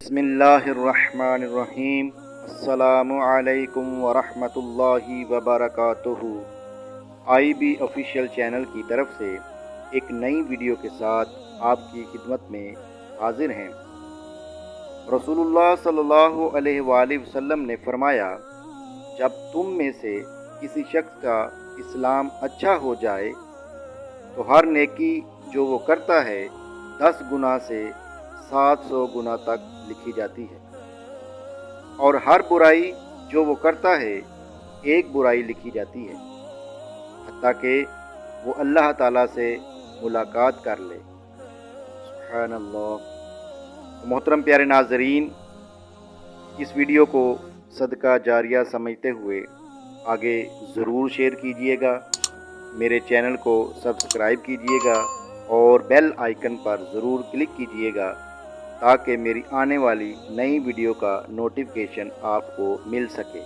بسم اللہ الرحمن الرحیم۔ السلام علیکم ورحمۃ اللہ وبرکاتہ۔ آئی بی آفیشیل چینل کی طرف سے ایک نئی ویڈیو کے ساتھ آپ کی خدمت میں حاضر ہیں۔ رسول اللہ صلی اللہ علیہ وآلہ وسلم نے فرمایا، جب تم میں سے کسی شخص کا اسلام اچھا ہو جائے تو ہر نیکی جو وہ کرتا ہے 10 گنا سے 700 گنا تک لکھی جاتی ہے، اور ہر برائی جو وہ کرتا ہے 1 برائی لکھی جاتی ہے، حتیٰ کہ وہ اللہ تعالیٰ سے ملاقات کر لے۔ سبحان اللہ۔ محترم پیارے ناظرین، اس ویڈیو کو صدقہ جاریہ سمجھتے ہوئے آگے ضرور شیئر کیجئے گا، میرے چینل کو سبسکرائب کیجئے گا اور بیل آئیکن پر ضرور کلک کیجئے گا تاکہ میری آنے والی نئی ویڈیو کا نوٹیفیکیشن آپ کو مل سکے۔